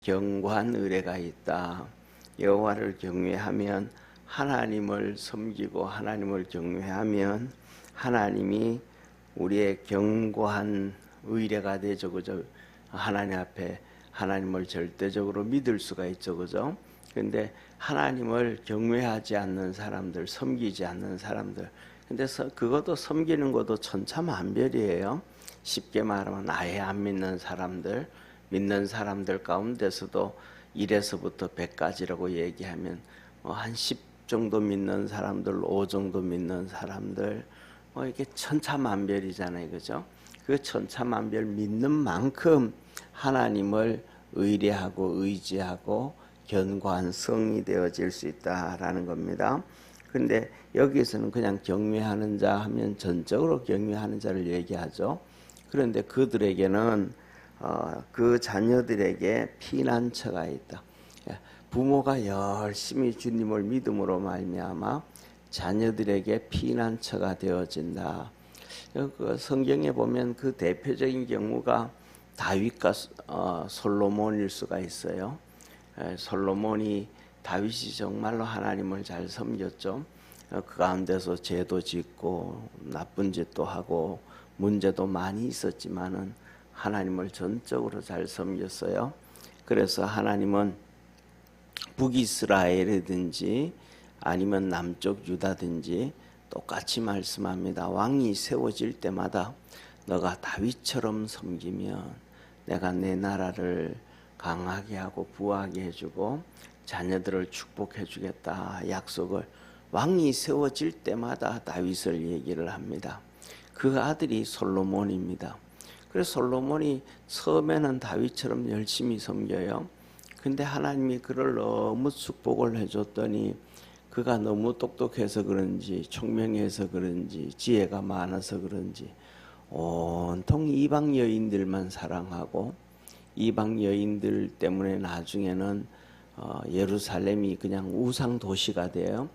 견고한 의뢰가 있다. 여호와를 경외하면 하나님을 섬기고 하나님을 경외하면 하나님이 우리의 견고한 의뢰가 되죠. 그죠? 하나님 앞에 하나님을 절대적으로 믿을 수가 있죠. 그죠? 근데 하나님을 경외하지 않는 사람들, 섬기지 않는 사람들, 근데 그것도 섬기는 것도 천차만별이에요. 쉽게 말하면 아예 안 믿는 사람들, 믿는 사람들 가운데서도 1에서부터 100까지라고 얘기하면 한 10 정도 믿는 사람들, 5 정도 믿는 사람들, 이게 천차만별이잖아요. 그죠? 그 천차만별 믿는 만큼 하나님을 의뢰하고 의지하고 견고한 성이 되어질 수 있다라는 겁니다. 근데 여기에서는 그냥 경외하는 자 하면 전적으로 경외하는 자를 얘기하죠. 그런데 그들에게는 그 자녀들에게 피난처가 있다. 부모가 열심히 주님을 믿음으로 말미암아 자녀들에게 피난처가 되어진다. 그 성경에 보면 그 대표적인 경우가 다윗과 솔로몬일 수가 있어요. 솔로몬이 다윗이 정말로 하나님을 잘 섬겼죠. 그 가운데서 죄도 짓고 나쁜 짓도 하고 문제도 많이 있었지만은 하나님을 전적으로 잘 섬겼어요. 그래서 하나님은 북이스라엘이든지 아니면 남쪽 유다든지 똑같이 말씀합니다. 왕이 세워질 때마다 너가 다윗처럼 섬기면 내가 내 나라를 강하게 하고 부하게 해주고 자녀들을 축복해 주겠다 약속을 왕이 세워질 때마다 다윗을 얘기를 합니다. 그 아들이 솔로몬입니다. 그래서 솔로몬이 처음에는 다윗처럼 열심히 섬겨요. 근데 하나님이 그를 너무 축복을 해줬더니 그가 너무 똑똑해서 그런지 총명해서 그런지 지혜가 많아서 그런지 온통 이방 여인들만 사랑하고 이방 여인들 때문에 나중에는 예루살렘이 그냥 우상 도시가 돼요.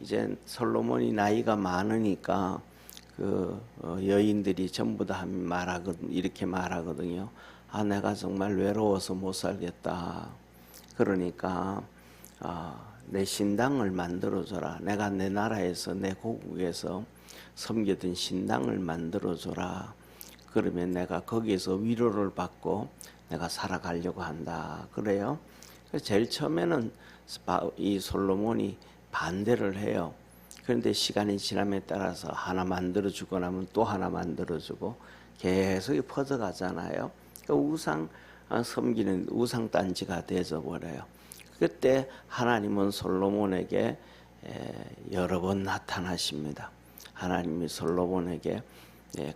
이제 솔로몬이 나이가 많으니까 여인들이 전부 다 이렇게 말하거든요. 내가 정말 외로워서 못 살겠다. 그러니까 내 신당을 만들어줘라. 내가 내 나라에서 내 고국에서 섬기던 신당을 만들어줘라. 그러면 내가 거기에서 위로를 받고 내가 살아가려고 한다. 그래요. 제일 처음에는 이 솔로몬이 반대를 해요. 그런데 시간이 지남에 따라서 하나 만들어주고 나면 또 하나 만들어주고 계속 퍼져가잖아요. 우상 섬기는 우상 단지가 되어 버려요. 그때 하나님은 솔로몬에게 여러 번 나타나십니다. 하나님이 솔로몬에게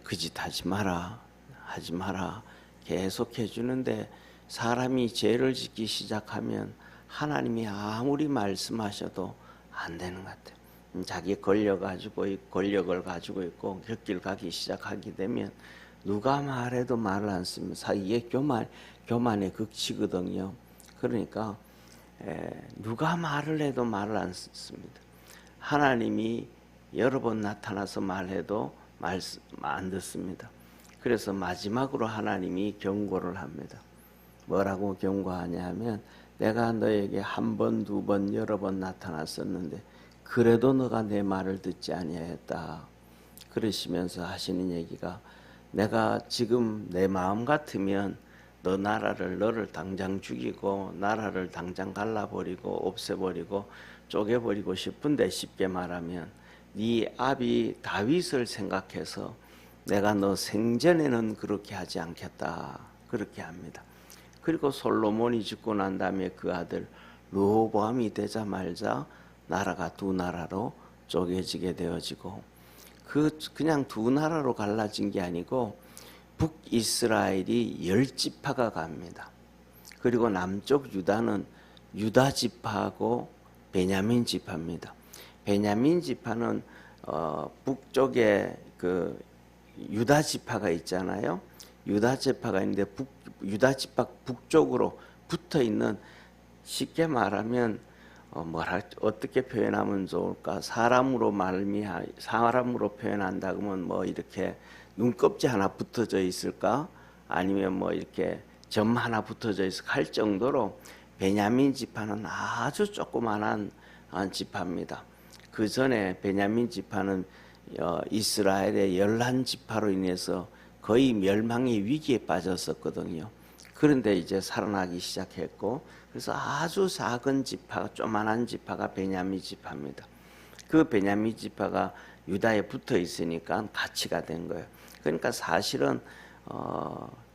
그 짓 하지 마라 계속 해주는데 사람이 죄를 짓기 시작하면 하나님이 아무리 말씀하셔도 안 되는 것 같아요. 자기 권력을 가지고 있고 곁길 가기 시작하게 되면 누가 말해도 말을 안 씁니다. 이게 교만의 극치거든요. 그러니까 누가 말을 해도 말을 안 씁니다. 하나님이 여러 번 나타나서 말해도 안 듣습니다. 그래서 마지막으로 하나님이 경고를 합니다. 뭐라고 경고하냐 하면 내가 너에게 한 번, 두 번, 여러 번 나타났었는데 그래도 너가 내 말을 듣지 아니하였다. 그러시면서 하시는 얘기가 내가 지금 내 마음 같으면 너를 당장 죽이고 나라를 당장 갈라버리고 없애버리고 쪼개버리고 싶은데 쉽게 말하면 네 아비 다윗을 생각해서 내가 너 생전에는 그렇게 하지 않겠다. 그렇게 합니다. 그리고 솔로몬이 죽고 난 다음에 그 아들 르호보암이 되자 말자 나라가 두 나라로 쪼개지게 되어지고 그냥 두 나라로 갈라진 게 아니고 북이스라엘이 10지파가 갑니다. 그리고 남쪽 유다는 유다 지파하고 베냐민 지파입니다. 베냐민 지파는 북쪽에 그 유다 지파가 있잖아요. 유다 지파가 있는데 유다 지파 북쪽으로 붙어 있는 쉽게 말하면 어떻게 표현하면 좋을까? 사람으로 표현한다 그러면 이렇게 눈껍질 하나 붙어져 있을까? 아니면 이렇게 점 하나 붙어져 있어 할 정도로 베냐민 지파는 아주 조그만한 지파입니다. 그 전에 베냐민 지파는 이스라엘의 11지파로 인해서 거의 멸망의 위기에 빠졌었거든요. 그런데 이제 살아나기 시작했고, 그래서 아주 작은 지파, 조만한 지파가 베냐민 지파입니다. 그 베냐민 지파가 유다에 붙어 있으니까 가치가 된 거예요. 그러니까 사실은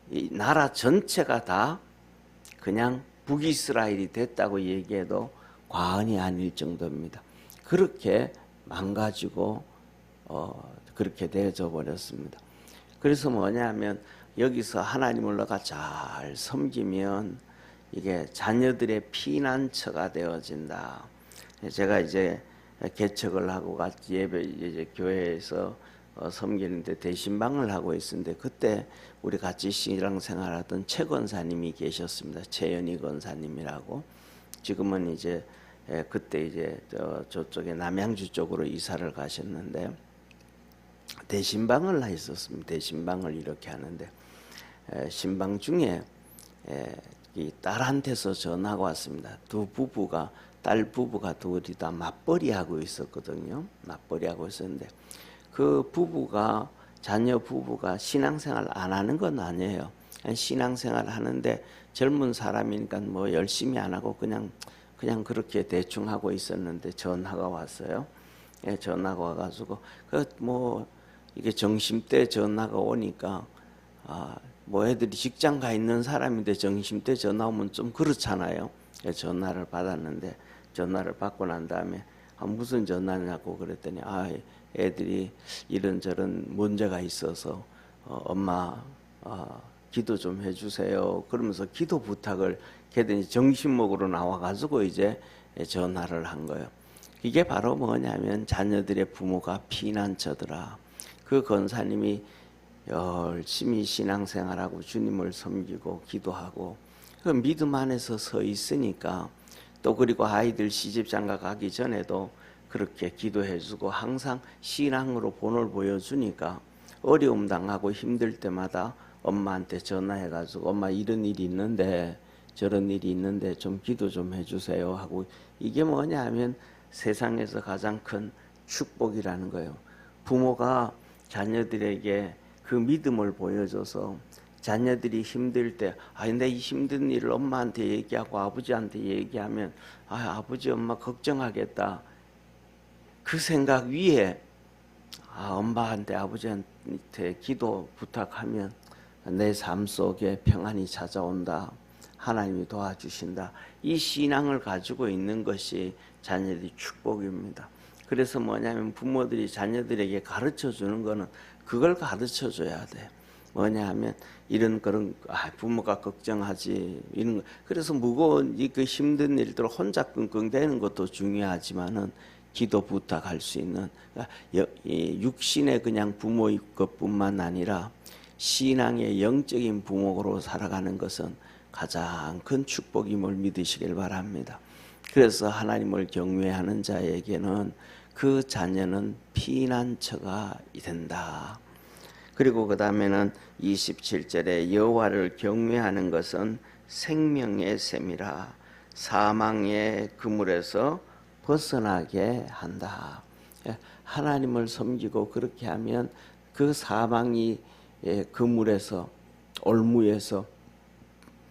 이 나라 전체가 다 그냥 북이스라엘이 됐다고 얘기해도 과언이 아닐 정도입니다. 그렇게 망가지고 그렇게 되어져 버렸습니다. 그래서 뭐냐면 여기서 하나님을 너가 잘 섬기면 이게 자녀들의 피난처가 되어진다. 제가 이제 개척을 하고 같이 예배 이제 교회에서 섬기는데 대신방을 하고 있었는데 그때 우리 같이 신앙생활하던 최 권사님이 계셨습니다. 최연희 권사님이라고. 지금은 이제 그때 이제 저쪽에 남양주 쪽으로 이사를 가셨는데 대신방을 했었습니다. 대신방을 이렇게 하는데 신방 중에 이 딸한테서 전화가 왔습니다. 두 부부가 딸 부부가 둘이 다 맞벌이 하고 있었거든요. 맞벌이 하고 있었는데 그 부부가 자녀 부부가 신앙생활 안 하는 건 아니에요. 신앙생활 하는데 젊은 사람이니까 뭐 열심히 안 하고 그냥 그렇게 대충 하고 있었는데 전화가 왔어요. 예, 전화가 와가지고 그 뭐 이게 점심때 전화가 오니까 뭐 애들이 직장 가 있는 사람인데 점심때 전화 오면 좀 그렇잖아요. 예, 전화를 받았는데 전화를 받고 난 다음에 무슨 전화냐고 그랬더니 애들이 이런저런 문제가 있어서 엄마 기도 좀 해주세요. 그러면서 기도 부탁을 걔들이 점심 먹으러 나와가지고 이제 전화를 한 거예요. 이게 바로 뭐냐면 자녀들의 부모가 피난처더라. 그 권사님이 열심히 신앙생활하고 주님을 섬기고 기도하고 그 믿음 안에서 서 있으니까 또 그리고 아이들 시집장가 가기 전에도 그렇게 기도해주고 항상 신앙으로 본을 보여주니까 어려움 당하고 힘들 때마다 엄마한테 전화해가지고 엄마 이런 일이 있는데 저런 일이 있는데 좀 기도 좀 해주세요 하고 이게 뭐냐 하면 세상에서 가장 큰 축복이라는 거예요. 부모가 자녀들에게 그 믿음을 보여줘서 자녀들이 힘들 때 근데 이 힘든 일을 엄마한테 얘기하고 아버지한테 얘기하면 아버지 엄마 걱정하겠다. 그 생각 위에 엄마한테 아버지한테 기도 부탁하면 내 삶 속에 평안이 찾아온다. 하나님이 도와주신다. 이 신앙을 가지고 있는 것이 자녀들이 축복입니다. 그래서 뭐냐면 부모들이 자녀들에게 가르쳐 주는 거는 그걸 가르쳐 줘야 돼. 뭐냐 하면 이런 그런 부모가 걱정하지 이런 거. 그래서 무거운 그 힘든 일들 혼자 끙끙대는 것도 중요하지만은 기도 부탁할 수 있는 육신의 그냥 부모일 것뿐만 아니라 신앙의 영적인 부모로 살아가는 것은 가장 큰 축복임을 믿으시길 바랍니다. 그래서 하나님을 경외하는 자에게는 그 자녀는 피난처가 된다. 그리고 그 다음에는 27절에 여호와를 경외하는 것은 생명의 샘이라 사망의 그물에서 벗어나게 한다. 하나님을 섬기고 그렇게 하면 그 사망이 그물에서 올무에서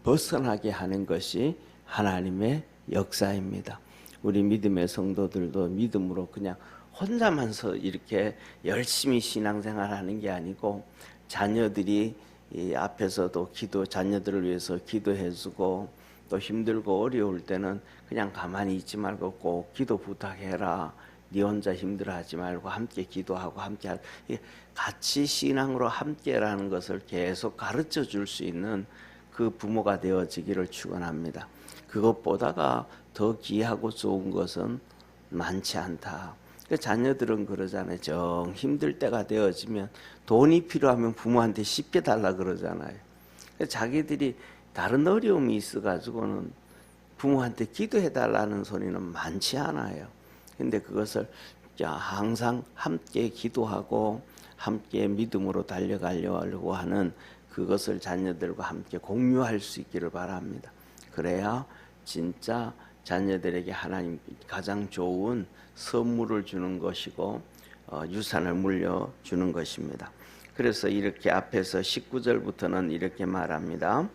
벗어나게 하는 것이 하나님의 역사입니다. 우리 믿음의 성도들도 믿음으로 그냥 혼자만서 이렇게 열심히 신앙생활하는 게 아니고 자녀들이 이 앞에서도 자녀들을 위해서 기도해주고 또 힘들고 어려울 때는 그냥 가만히 있지 말고 꼭 기도 부탁해라. 네 혼자 힘들어하지 말고 함께 기도하고 함께 같이 신앙으로 함께라는 것을 계속 가르쳐 줄 수 있는 그 부모가 되어지기를 축원합니다. 그것보다가 더 귀하고 좋은 것은 많지 않다. 자녀들은 그러잖아요. 정 힘들 때가 되어지면 돈이 필요하면 부모한테 쉽게 달라 그러잖아요. 자기들이 다른 어려움이 있어가지고는 부모한테 기도해달라는 소리는 많지 않아요. 근데 그것을 항상 함께 기도하고 함께 믿음으로 달려가려고 하는 그것을 자녀들과 함께 공유할 수 있기를 바랍니다. 그래야 진짜 자녀들에게 하나님 가장 좋은 선물을 주는 것이고 유산을 물려주는 것입니다. 그래서 이렇게 앞에서 19절부터는 이렇게 말합니다.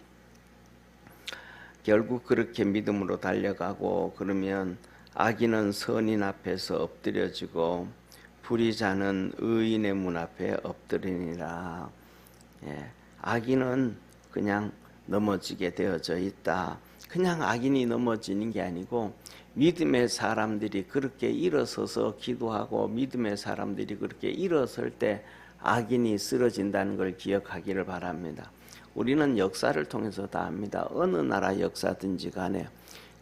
결국 그렇게 믿음으로 달려가고 그러면 악인은 선인 앞에서 엎드려지고 불의자는 의인의 문 앞에 엎드리니라. 악인은 그냥 넘어지게 되어져 있다. 그냥 악인이 넘어지는 게 아니고 믿음의 사람들이 그렇게 일어서서 기도하고 믿음의 사람들이 그렇게 일어설 때 악인이 쓰러진다는 걸 기억하기를 바랍니다. 우리는 역사를 통해서 다 압니다. 어느 나라 역사든지 간에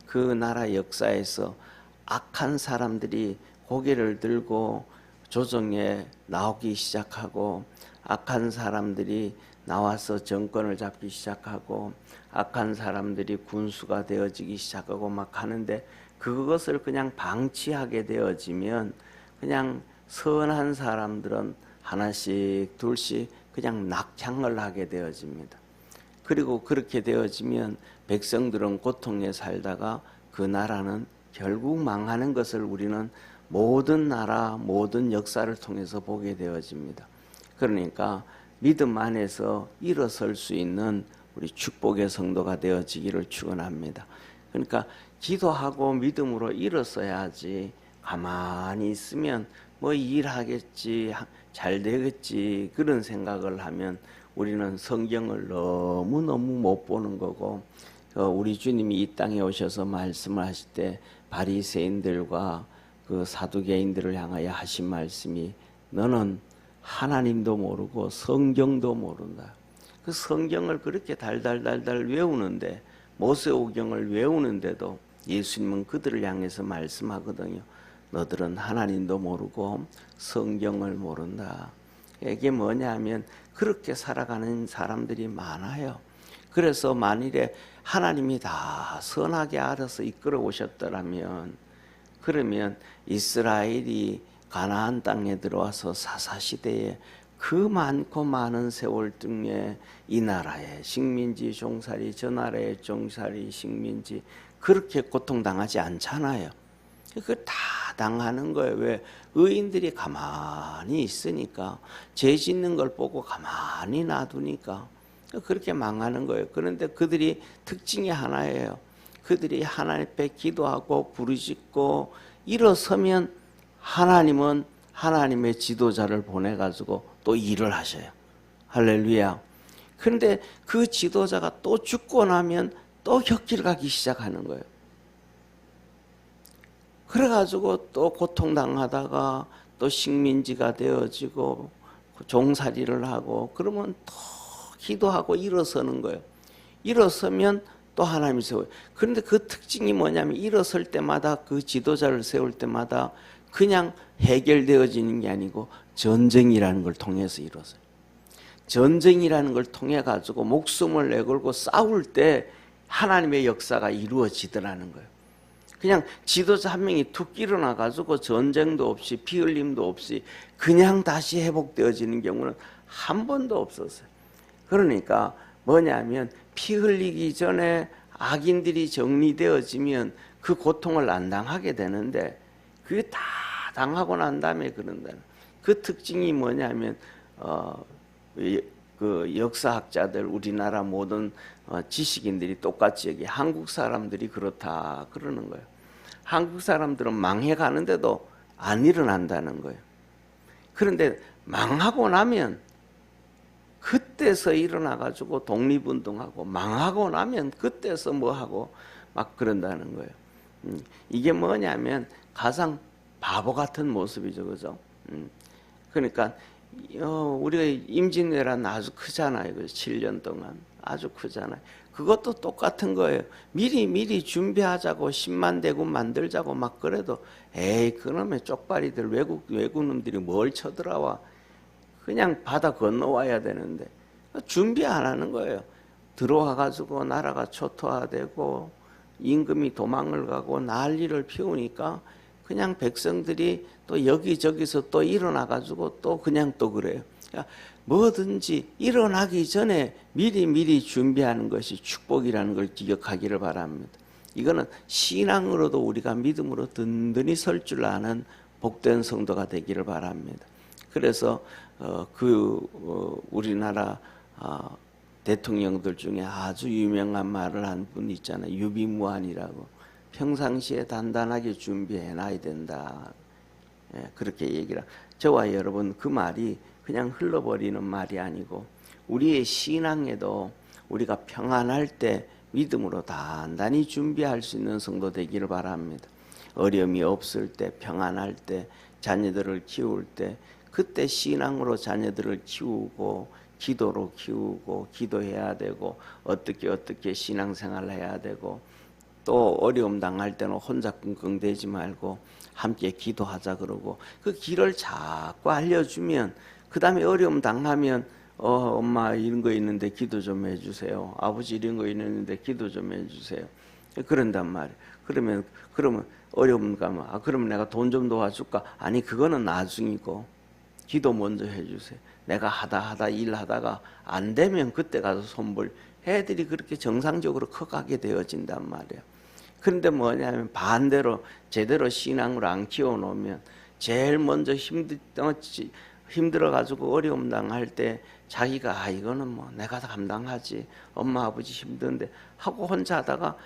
그 나라 역사에서 악한 사람들이 고개를 들고 조정에 나오기 시작하고 악한 사람들이 나와서 정권을 잡기 시작하고 악한 사람들이 군수가 되어지기 시작하고 막 하는데 그것을 그냥 방치하게 되어지면 그냥 선한 사람들은 하나씩 둘씩 그냥 낙향을 하게 되어집니다. 그리고 그렇게 되어지면 백성들은 고통에 살다가 그 나라는 결국 망하는 것을 우리는 모든 나라 모든 역사를 통해서 보게 되어집니다. 그러니까 믿음 안에서 일어설 수 있는 우리 축복의 성도가 되어지기를 축원합니다. 그러니까 기도하고 믿음으로 일어서야지 가만히 있으면 뭐 일하겠지 잘 되겠지 그런 생각을 하면 우리는 성경을 너무너무 못 보는 거고 우리 주님이 이 땅에 오셔서 말씀을 하실 때 바리새인들과 그 사두개인들을 향하여 하신 말씀이 너는 하나님도 모르고 성경도 모른다. 그 성경을 그렇게 달달달달 외우는데 모세오경을 외우는데도 예수님은 그들을 향해서 말씀하거든요. 너들은 하나님도 모르고 성경을 모른다. 이게 뭐냐 하면 그렇게 살아가는 사람들이 많아요. 그래서 만일에 하나님이 다 선하게 알아서 이끌어 오셨더라면 그러면 이스라엘이 가나안 땅에 들어와서 사사시대에 그 많고 많은 세월 중에 이 나라의 식민지 종살이 저 나라의 종살이 식민지 그렇게 고통당하지 않잖아요. 그걸 다 당하는 거예요. 왜? 의인들이 가만히 있으니까 죄 짓는 걸 보고 가만히 놔두니까 그렇게 망하는 거예요. 그런데 그들이 특징이 하나예요. 그들이 하나님 앞에 기도하고 부르짖고 일어서면 하나님은 하나님의 지도자를 보내가지고 또 일을 하셔요. 할렐루야. 그런데 그 지도자가 또 죽고 나면 또 곁길 가기 시작하는 거예요. 그래가지고 또 고통당하다가 또 식민지가 되어지고 종살이를 하고 그러면 또 기도하고 일어서는 거예요. 일어서면 또 하나님이 세워요. 그런데 그 특징이 뭐냐면 일어설 때마다 그 지도자를 세울 때마다 그냥 해결되어지는 게 아니고 전쟁이라는 걸 통해서 이루어져요. 전쟁이라는 걸 통해 가지고 목숨을 내걸고 싸울 때 하나님의 역사가 이루어지더라는 거예요. 그냥 지도자 한 명이 툭 일어나 가지고 전쟁도 없이 피 흘림도 없이 그냥 다시 회복되어지는 경우는 한 번도 없었어요. 그러니까 뭐냐면 피 흘리기 전에 악인들이 정리되어지면 그 고통을 안 당하게 되는데 그게 다 당하고 난 다음에 그런다는 그 특징이 뭐냐면 그 역사학자들 우리나라 모든 지식인들이 똑같이 여기 한국 사람들이 그렇다 그러는 거예요. 한국 사람들은 망해가는데도 안 일어난다는 거예요. 그런데 망하고 나면 그때서 일어나가지고 독립운동하고 망하고 나면 그때서 뭐하고 막 그런다는 거예요. 이게 뭐냐면 가장 바보 같은 모습이죠. 그죠? 그러니까 우리가 임진왜란 아주 크잖아요. 7년 동안 아주 크잖아요. 그것도 똑같은 거예요. 미리 준비하자고 10만 대군 만들자고 막 그래도 에이 그놈의 쪽발이들 외국 놈들이 뭘 쳐들어와. 그냥 바다 건너와야 되는데 준비 안 하는 거예요. 들어와가지고 나라가 초토화되고 임금이 도망을 가고 난리를 피우니까 그냥 백성들이 또 여기저기서 또 일어나가지고 또 그냥 또 그래요. 그러니까 뭐든지 일어나기 전에 미리 준비하는 것이 축복이라는 걸 기억하기를 바랍니다. 이거는 신앙으로도 우리가 믿음으로 든든히 설 줄 아는 복된 성도가 되기를 바랍니다. 그래서 우리나라 대통령들 중에 아주 유명한 말을 한 분 있잖아요. 유비무환이라고. 평상시에 단단하게 준비해 놔야 된다. 그렇게 얘기를. 저와 여러분 그 말이 그냥 흘러버리는 말이 아니고 우리의 신앙에도 우리가 평안할 때 믿음으로 단단히 준비할 수 있는 성도 되기를 바랍니다. 어려움이 없을 때, 평안할 때, 자녀들을 키울 때, 그때 신앙으로 자녀들을 키우고 기도로 키우고 기도해야 되고 어떻게 신앙생활을 해야 되고 또 어려움 당할 때는 혼자 끙끙대지 말고 함께 기도하자 그러고 그 길을 자꾸 알려주면 그 다음에 어려움 당하면 엄마 이런 거 있는데 기도 좀 해주세요. 아버지 이런 거 있는데 기도 좀 해주세요. 그런단 말이에요. 그러면 어려움 가면 그러면 내가 돈 좀 도와줄까? 아니 그거는 나중이고 기도 먼저 해주세요. 내가 하다 일하다가 안 되면 그때 가서 손볼. 애들이 그렇게 정상적으로 커가게 되어진단 말이에요. 그런데 뭐냐면 반대로 제대로 신앙으로 안 키워놓으면 제일 먼저 힘들어가지고 어려움 당할 때 자기가 이거는 뭐 내가 다 감당하지 엄마 아버지 힘든데 하고 혼자 하다가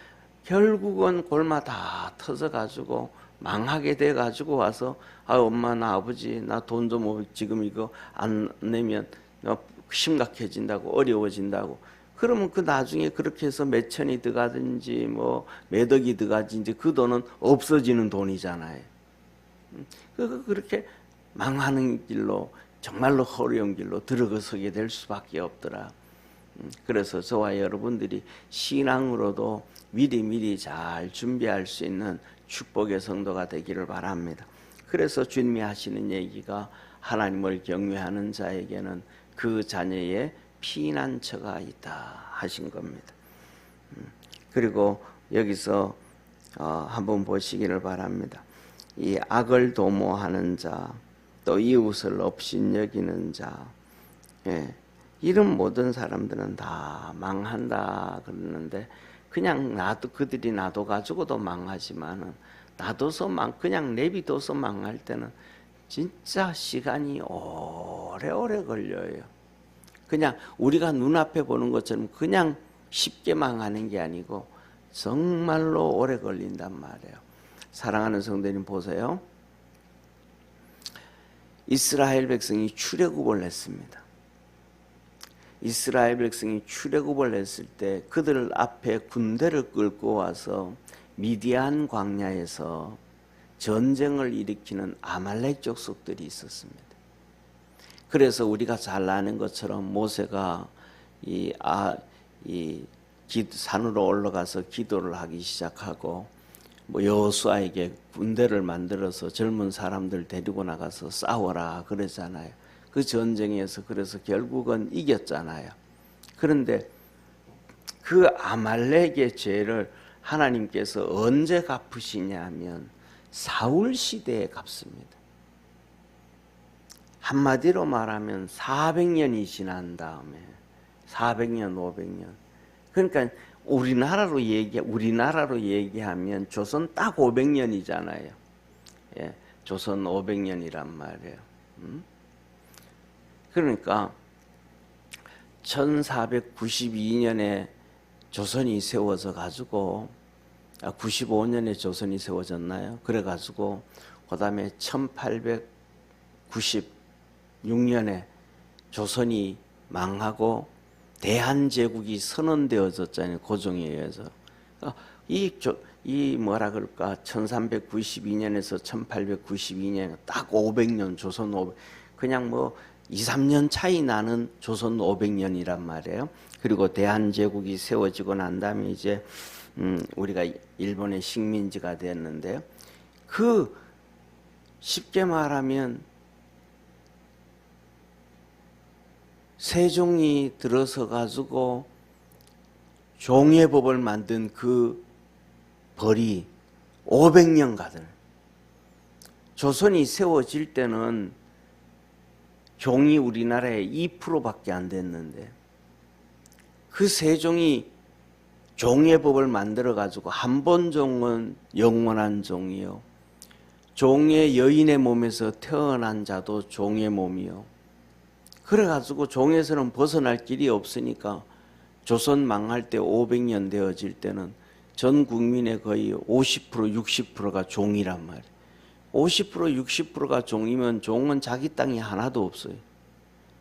결국은 골마 다 터져가지고 망하게 돼가지고 와서 엄마 나 아버지 나 돈 좀 지금 이거 안 내면 심각해진다고 어려워진다고 그러면 그 나중에 그렇게 해서 몇 천이 들어가든지 뭐 몇 억이 들어가든지 그 돈은 없어지는 돈이잖아요. 그렇게 망하는 길로 정말로 어려운 길로 들어서게 될 수밖에 없더라. 그래서 저와 여러분들이 신앙으로도 미리 잘 준비할 수 있는 축복의 성도가 되기를 바랍니다. 그래서 주님이 하시는 얘기가 하나님을 경외하는 자에게는 그 자녀의 피난처가 있다 하신 겁니다. 그리고 여기서 한번 보시기를 바랍니다. 이 악을 도모하는 자, 또 이웃을 업신여기는 자, 이런 모든 사람들은 다 망한다 그러는데 그냥 그들이 놔둬가지고도 망하지만은 그냥 내비둬서 망할 때는 진짜 시간이 오래오래 걸려요. 그냥 우리가 눈앞에 보는 것처럼 그냥 쉽게 망하는 게 아니고 정말로 오래 걸린단 말이에요. 사랑하는 성도님 보세요. 이스라엘 백성이 출애굽을 했습니다. 이스라엘 백성이 출애굽을 했을 때 그들 앞에 군대를 끌고 와서 미디안 광야에서 전쟁을 일으키는 아말렉 족속들이 있었습니다. 그래서 우리가 잘 아는 것처럼 모세가 산으로 올라가서 기도를 하기 시작하고 여호수아에게 군대를 만들어서 젊은 사람들 데리고 나가서 싸워라 그러잖아요. 그 전쟁에서 그래서 결국은 이겼잖아요. 그런데 그 아말렉의 죄를 하나님께서 언제 갚으시냐 하면 사울 시대에 갚습니다. 한마디로 말하면 400년이 지난 다음에 400년, 500년. 그러니까 우리나라로 얘기하면 조선 딱 500년이잖아요. 예, 조선 500년이란 말이에요. 그러니까 1492년에 조선이 세워져 가지고 95년에 조선이 세워졌나요? 그래 가지고 그다음에 1896년에 조선이 망하고 대한제국이 선언되어졌잖아요. 고종에 의해서. 이 뭐라 그럴까 1392년에서 1892년 딱 500년 조선 500 그냥 뭐 2, 3년 차이 나는 조선 500년이란 말이에요. 그리고 대한제국이 세워지고 난 다음에 이제 우리가 일본의 식민지가 됐는데요. 그 쉽게 말하면 세종이 들어서 가지고 종예법을 만든 그 벌이 500년가들. 조선이 세워질 때는 종이 우리나라에 2%밖에 안 됐는데 그 세종이 종의 법을 만들어 가지고 한 번 종은 영원한 종이요, 종의 여인의 몸에서 태어난 자도 종의 몸이요. 그래 가지고 종에서는 벗어날 길이 없으니까 조선 망할 때 500년 되어질 때는 전 국민의 거의 50% 60%가 종이란 말이에요. 50% 60%가 종이면 종은 자기 땅이 하나도 없어요.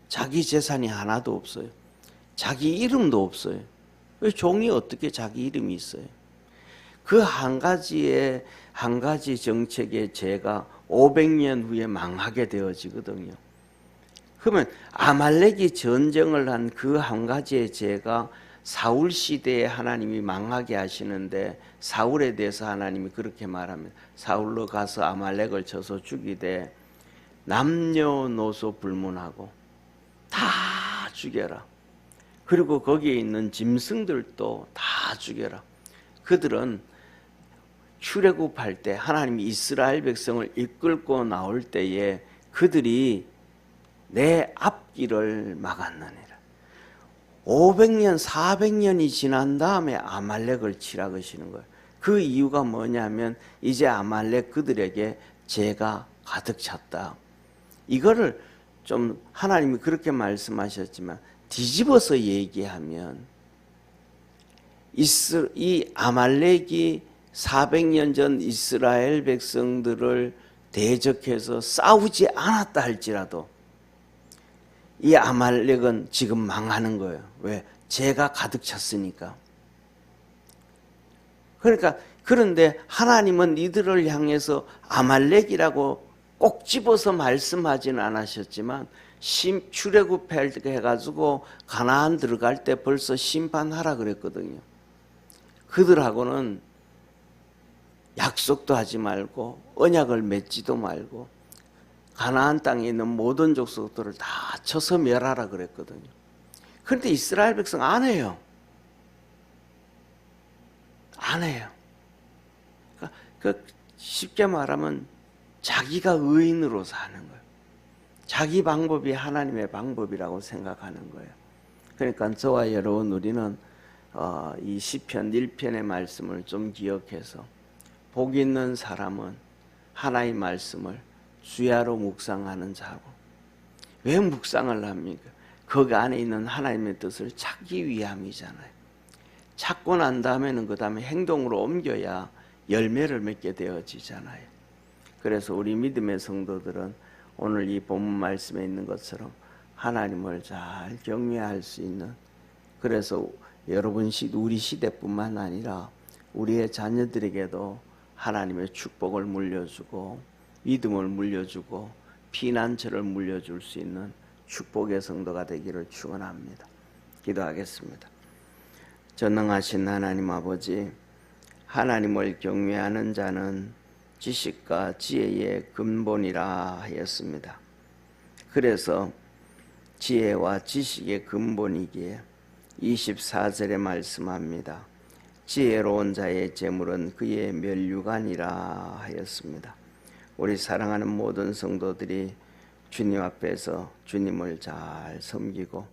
자기 재산이 하나도 없어요. 자기 이름도 없어요. 왜 종이 어떻게 자기 이름이 있어요? 그 한 가지 정책의 죄가 500년 후에 망하게 되어지거든요. 그러면 아말렉이 전쟁을 한 그 한 가지의 죄가 사울 시대에 하나님이 망하게 하시는데, 사울에 대해서 하나님이 그렇게 말합니다. 사울로 가서 아말렉을 쳐서 죽이되 남녀노소 불문하고 다 죽여라. 그리고 거기에 있는 짐승들도 다 죽여라. 그들은 출애굽할 때 하나님이 이스라엘 백성을 이끌고 나올 때에 그들이 내 앞길을 막았느니라. 500년 400년이 지난 다음에 아말렉을 치라 그러시는 거예요. 그 이유가 뭐냐면 이제 아말렉 그들에게 죄가 가득 찼다. 이거를 좀 하나님이 그렇게 말씀하셨지만 뒤집어서 얘기하면 이 아말렉이 400년 전 이스라엘 백성들을 대적해서 싸우지 않았다 할지라도 이 아말렉은 지금 망하는 거예요. 왜? 죄가 가득 찼으니까. 그러니까 그런데 하나님은 이들을 향해서 아말렉이라고 꼭 집어서 말씀하지는 않으셨지만 출애굽해 가지고 가나안 들어갈 때 벌써 심판하라 그랬거든요. 그들하고는 약속도 하지 말고 언약을 맺지도 말고 가나안 땅에 있는 모든 족속들을 다 쳐서 멸하라 그랬거든요. 그런데 이스라엘 백성 안 해요. 안 해요. 쉽게 말하면 자기가 의인으로 사는 거예요. 자기 방법이 하나님의 방법이라고 생각하는 거예요. 그러니까 저와 여러분 우리는 이 시편 1편의 말씀을 좀 기억해서 복 있는 사람은 하나의 말씀을 주야로 묵상하는 자고. 왜 묵상을 합니까? 그 안에 있는 하나님의 뜻을 찾기 위함이잖아요. 찾고 난 다음에는 그 다음에 행동으로 옮겨야 열매를 맺게 되어지잖아요. 그래서 우리 믿음의 성도들은 오늘 이 본문 말씀에 있는 것처럼 하나님을 잘 경외할 수 있는, 그래서 여러분 우리 시대뿐만 아니라 우리의 자녀들에게도 하나님의 축복을 물려주고 믿음을 물려주고 피난처를 물려줄 수 있는 축복의 성도가 되기를 축원합니다. 기도하겠습니다. 전능하신 하나님 아버지, 하나님을 경외하는 자는 지식과 지혜의 근본이라 하였습니다. 그래서 지혜와 지식의 근본이기에 24절에 말씀합니다. 지혜로운 자의 재물은 그의 면류관이라 하였습니다. 우리 사랑하는 모든 성도들이 주님 앞에서 주님을 잘 섬기고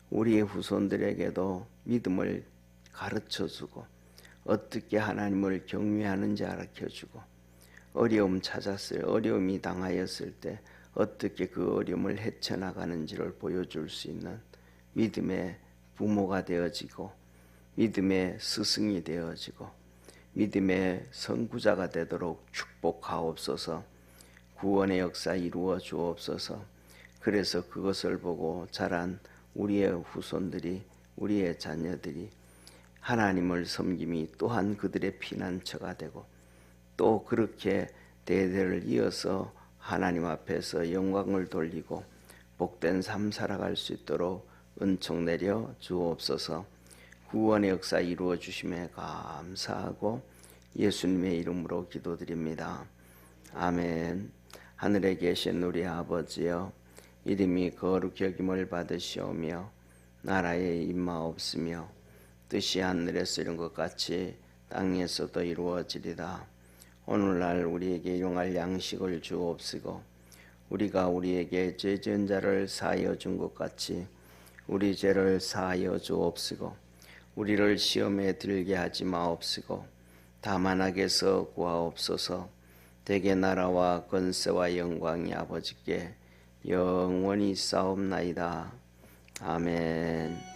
우리의 후손들에게도 믿음을 가르쳐주고 어떻게 하나님을 경외하는지 가르쳐주고 어려움 찾았을, 어려움이 당하였을 때 어떻게 그 어려움을 헤쳐나가는지를 보여줄 수 있는 믿음의 부모가 되어지고 믿음의 스승이 되어지고 믿음의 선구자가 되도록 축복하옵소서. 구원의 역사 이루어 주옵소서. 그래서 그것을 보고 자란 우리의 후손들이, 우리의 자녀들이 하나님을 섬김이 또한 그들의 피난처가 되고 또 그렇게 대대를 이어서 하나님 앞에서 영광을 돌리고 복된 삶 살아갈 수 있도록 은총 내려 주옵소서. 구원의 역사 이루어 주심에 감사하고 예수님의 이름으로 기도드립니다. 아멘. 하늘에 계신 우리 아버지여, 이름이 거룩히 여김을 받으시오며 나라에 임하옵시며 뜻이 하늘에서 이룬 것 같이 땅에서도 이루어지리다. 오늘날 우리에게 용할 양식을 주옵시고 우리가 우리에게 죄 지은 자를 사하여 준 것 같이 우리 죄를 사하여 주옵시고 우리를 시험에 들게 하지 마옵시고 다만 악에서 구하옵소서. 대개 나라와 권세와 영광이 아버지께 영원히 싸움나이다. 아멘.